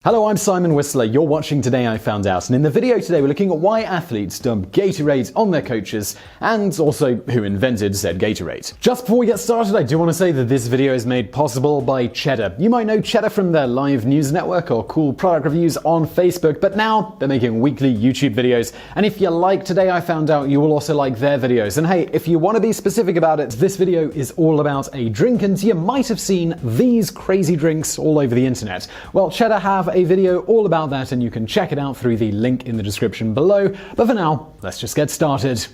Hello, I'm Simon Whistler. You're watching Today I Found Out, and in the video today we're looking at why athletes dump Gatorade on their coaches and also who invented said Gatorade. Just before we get started, I do want to say that this video is made possible by Cheddar. You might know Cheddar from their live news network or cool product reviews on Facebook, but now they're making weekly YouTube videos, and if you like Today I Found Out, you will also like their videos. And hey, if you want to be specific about it, this video is all about a drink, and you might have seen these crazy drinks all over the internet. Well, Cheddar have a video all about that, and you can check it out through the link in the description below. But for now, let's just get started.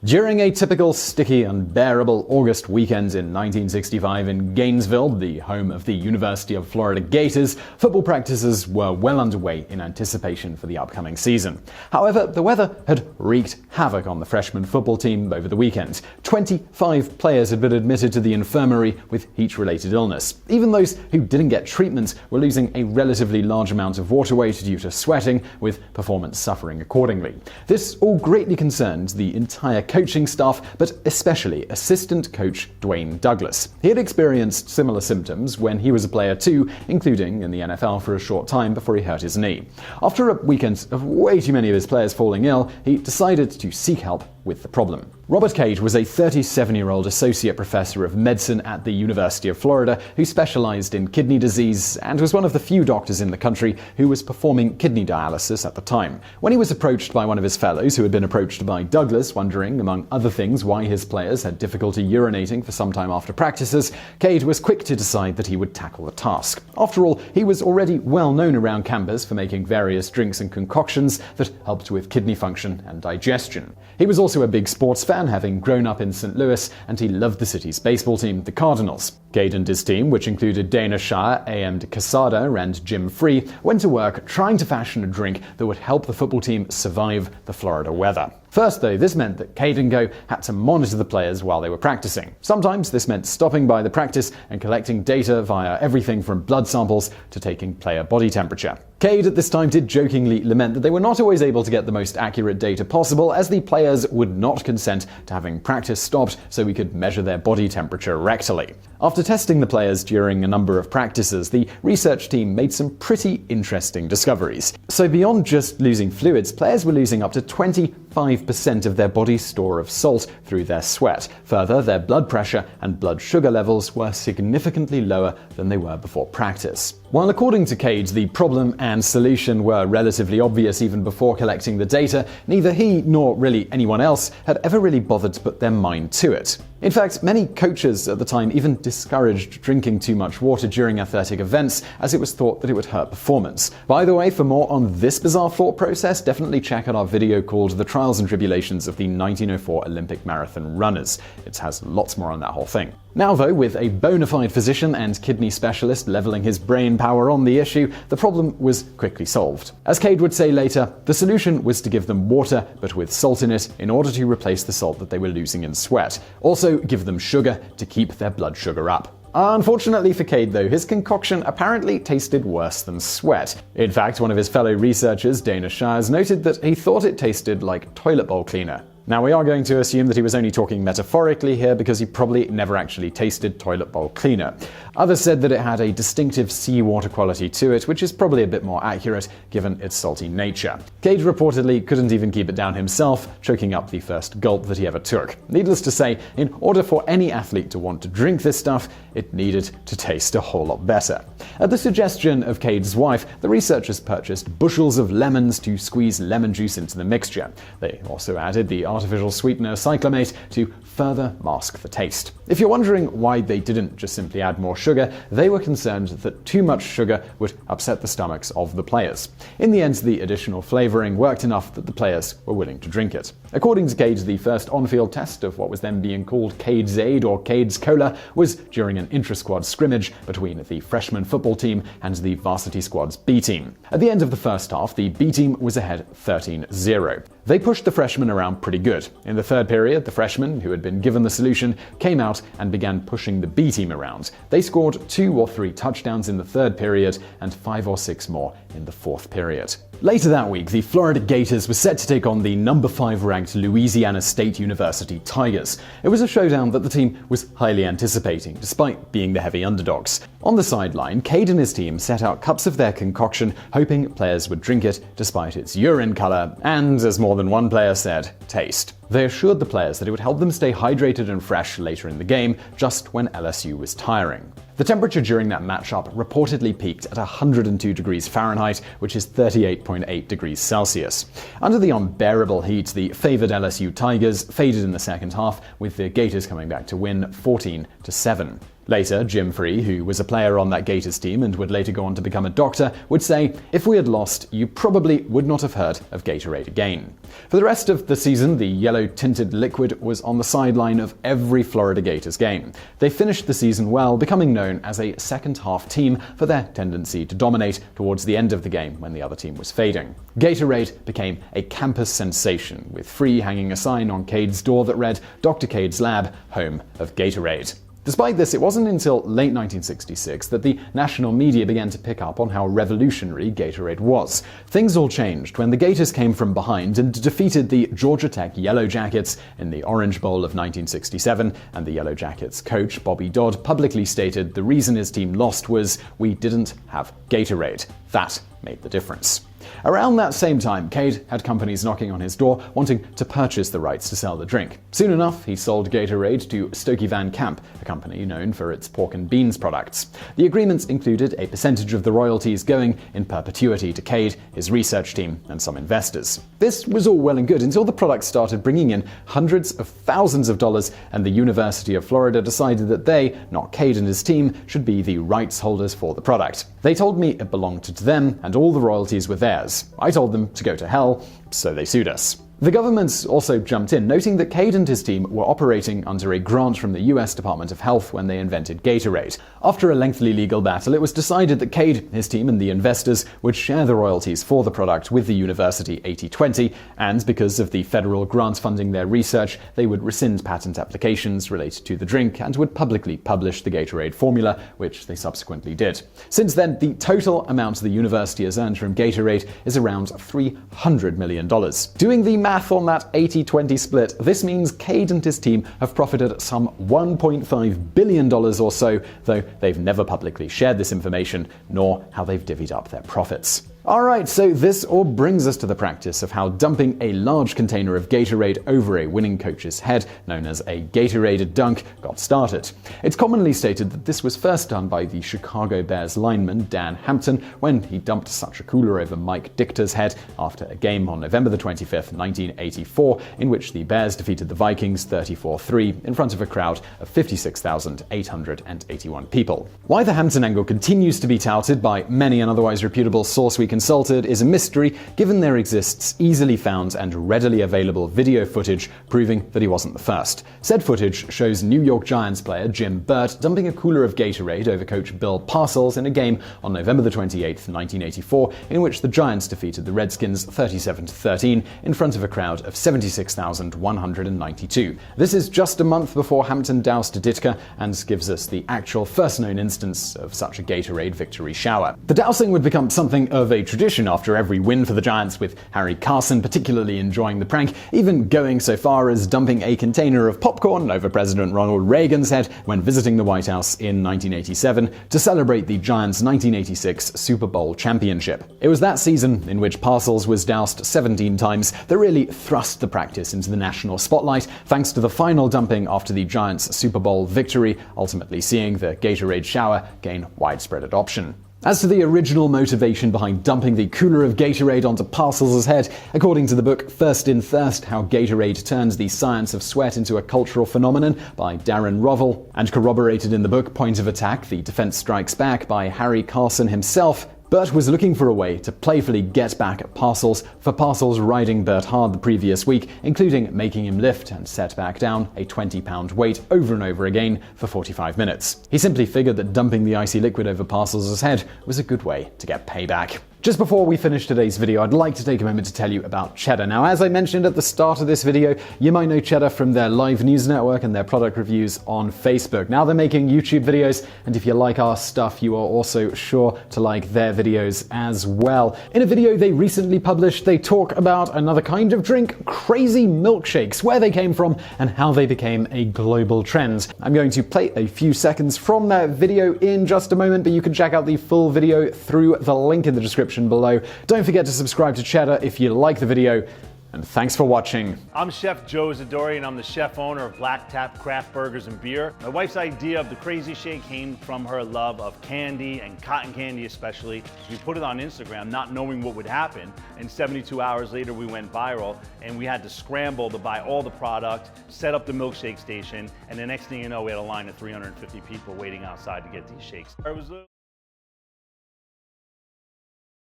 During a typical sticky, unbearable August weekend in 1965 in Gainesville, the home of the University of Florida Gators, football practices were well underway in anticipation for the upcoming season. However, the weather had wreaked havoc on the freshman football team over the weekend. 25 players had been admitted to the infirmary with heat-related illness. Even those who didn't get treatment were losing a relatively large amount of water weight due to sweating, with performance suffering accordingly. This all greatly concerned the entire coaching staff, but especially assistant coach Dwayne Douglas. He had experienced similar symptoms when he was a player too, including in the NFL for a short time before he hurt his knee. After a weekend of way too many of his players falling ill, he decided to seek help with the problem. Robert Cade was a 37-year-old associate professor of medicine at the University of Florida who specialized in kidney disease and was one of the few doctors in the country who was performing kidney dialysis at the time. When he was approached by one of his fellows who had been approached by Douglas, wondering, among other things, why his players had difficulty urinating for some time after practices, Cade was quick to decide that he would tackle the task. After all, he was already well known around campus for making various drinks and concoctions that helped with kidney function and digestion. He was also a big sports fan, having grown up in St. Louis, and he loved the city's baseball team, the Cardinals. Cade and his team, which included Dana Shire, A.M. Quesada, and Jim Free, went to work trying to fashion a drink that would help the football team survive the Florida weather. First, though, this meant that Cade and Co had to monitor the players while they were practicing. Sometimes this meant stopping by the practice and collecting data via everything from blood samples to taking player body temperature. Cade at this time did jokingly lament that they were not always able to get the most accurate data possible, as the players would not consent to having practice stopped so we could measure their body temperature rectally. After testing the players during a number of practices, the research team made some pretty interesting discoveries. So beyond just losing fluids, players were losing up to 25% of their body's store of salt through their sweat. Further, their blood pressure and blood sugar levels were significantly lower than they were before practice. While according to Cade, the problem and solution were relatively obvious even before collecting the data, neither he nor really anyone else had ever really bothered to put their mind to it. In fact, many coaches at the time even discouraged drinking too much water during athletic events, as it was thought that it would hurt performance. By the way, for more on this bizarre thought process, definitely check out our video called The Trials and Tribulations of the 1904 Olympic Marathon Runners. It has lots more on that whole thing. Now though, with a bona fide physician and kidney specialist leveling his brain power on the issue, the problem was quickly solved. As Cade would say later, the solution was to give them water, but with salt in it, in order to replace the salt that they were losing in sweat. Also, give them sugar to keep their blood sugar up. Unfortunately for Cade, though, his concoction apparently tasted worse than sweat. In fact, one of his fellow researchers, Dana Shires, noted that he thought it tasted like toilet bowl cleaner. Now, we are going to assume that he was only talking metaphorically here, because he probably never actually tasted toilet bowl cleaner. Others said that it had a distinctive seawater quality to it, which is probably a bit more accurate given its salty nature. Cade reportedly couldn't even keep it down himself, choking up the first gulp that he ever took. Needless to say, in order for any athlete to want to drink this stuff, it needed to taste a whole lot better. At the suggestion of Cade's wife, the researchers purchased bushels of lemons to squeeze lemon juice into the mixture. They also added the artificial sweetener cyclamate to further mask the taste. If you're wondering why they didn't just simply add more sugar, they were concerned that too much sugar would upset the stomachs of the players. In the end, the additional flavoring worked enough that the players were willing to drink it. According to Cade, the first on-field test of what was then being called Cade's Aid or Cade's Cola was during an intra-squad scrimmage between the freshman football team and the varsity squad's B team. At the end of the first half, the B team was ahead 13-0. They pushed the freshmen around pretty good. In the third period, the freshmen, who had been given the solution, came out and began pushing the B team around. They scored 2 or 3 touchdowns in the third period and 5 or 6 more in the fourth period. Later that week, the Florida Gators were set to take on the number 5 ranked Louisiana State University Tigers. It was a showdown that the team was highly anticipating, despite being the heavy underdogs. On the sideline, Cade and his team set out cups of their concoction, hoping players would drink it despite its urine color and, as more than one player said, taste. They assured the players that it would help them stay hydrated and fresh later in the game, just when LSU was tiring. The temperature during that matchup reportedly peaked at 102 degrees Fahrenheit, which is 38.8 degrees Celsius. Under the unbearable heat, the favored LSU Tigers faded in the second half, with the Gators coming back to win 14-7. Later, Jim Free, who was a player on that Gators team and would later go on to become a doctor, would say, "If we had lost, you probably would not have heard of Gatorade again." For the rest of the season, the yellow-tinted liquid was on the sideline of every Florida Gators game. They finished the season well, becoming known as a second-half team for their tendency to dominate towards the end of the game when the other team was fading. Gatorade became a campus sensation, with Free hanging a sign on Cade's door that read, "Dr. Cade's Lab, home of Gatorade." Despite this, it wasn't until late 1966 that the national media began to pick up on how revolutionary Gatorade was. Things all changed when the Gators came from behind and defeated the Georgia Tech Yellow Jackets in the Orange Bowl of 1967, and the Yellow Jackets coach, Bobby Dodd, publicly stated the reason his team lost was, "We didn't have Gatorade." That made the difference. Around that same time, Cade had companies knocking on his door wanting to purchase the rights to sell the drink. Soon enough, he sold Gatorade to Stokey Van Camp, a company known for its pork and beans products. The agreements included a percentage of the royalties going in perpetuity to Cade, his research team, and some investors. This was all well and good until the product started bringing in hundreds of thousands of dollars, and the University of Florida decided that they, not Cade and his team, should be the rights holders for the product. They told me it belonged to them, and all the royalties were theirs. I told them to go to hell, so they sued us. The government also jumped in, noting that Cade and his team were operating under a grant from the US Department of Health when they invented Gatorade. After a lengthy legal battle, it was decided that Cade, his team, and the investors would share the royalties for the product with the university 80-20, and because of the federal grant funding their research, they would rescind patent applications related to the drink and would publicly publish the Gatorade formula, which they subsequently did. Since then, the total amount the university has earned from Gatorade is around $300 million. Doing the math on that 80-20 split, this means Cade and his team have profited some $1.5 billion or so, though they've never publicly shared this information, nor how they've divvied up their profits. Alright, so this all brings us to the practice of how dumping a large container of Gatorade over a winning coach's head, known as a Gatorade dunk, got started. It's commonly stated that this was first done by the Chicago Bears lineman Dan Hampton when he dumped such a cooler over Mike Dichter's head after a game on November 25, 1984, in which the Bears defeated the Vikings 34-3 in front of a crowd of 56,881 people. Why the Hampton angle continues to be touted by many an otherwise reputable source we consulted is a mystery, given there exists easily found and readily available video footage proving that he wasn't the first. Said footage shows New York Giants player Jim Burt dumping a cooler of Gatorade over coach Bill Parcells in a game on November 28, 1984, in which the Giants defeated the Redskins 37-13 in front of a crowd of 76,192. This is just a month before Hampton doused Ditka and gives us the actual first known instance of such a Gatorade victory shower. The dousing would become something of a tradition after every win for the Giants, with Harry Carson particularly enjoying the prank, even going so far as dumping a container of popcorn over President Ronald Reagan's head when visiting the White House in 1987 to celebrate the Giants' 1986 Super Bowl championship. It was that season, in which Parcells was doused 17 times, that really thrust the practice into the national spotlight, thanks to the final dumping after the Giants' Super Bowl victory, ultimately seeing the Gatorade shower gain widespread adoption. As to the original motivation behind dumping the cooler of Gatorade onto Parcells' head, according to the book First in Thirst, How Gatorade Turns the Science of Sweat into a Cultural Phenomenon by Darren Rovell, and corroborated in the book Point of Attack, The Defense Strikes Back by Harry Carson himself, Burt was looking for a way to playfully get back at Parcells for Parcells riding Burt hard the previous week, including making him lift and set back down a 20-pound weight over and over again for 45 minutes. He simply figured that dumping the icy liquid over Parcells' head was a good way to get payback. Just before we finish today's video, I'd like to take a moment to tell you about Cheddar. Now, as I mentioned at the start of this video, you might know Cheddar from their live news network and their product reviews on Facebook. Now they're making YouTube videos, and if you like our stuff, you are also sure to like their videos as well. In a video they recently published, they talk about another kind of drink, crazy milkshakes, where they came from and how they became a global trend. I'm going to play a few seconds from that video in just a moment, but you can check out the full video through the link in the description below. Don't forget to subscribe to Cheddar if you like the video, and thanks for watching. I'm Chef Joe Zadori, and I'm the chef owner of Black Tap Craft Burgers and Beer. My wife's idea of the Crazy Shake came from her love of candy, and cotton candy especially. We put it on Instagram not knowing what would happen, and 72 hours later we went viral, and we had to scramble to buy all the product, set up the milkshake station, and the next thing you know, we had a line of 350 people waiting outside to get these shakes.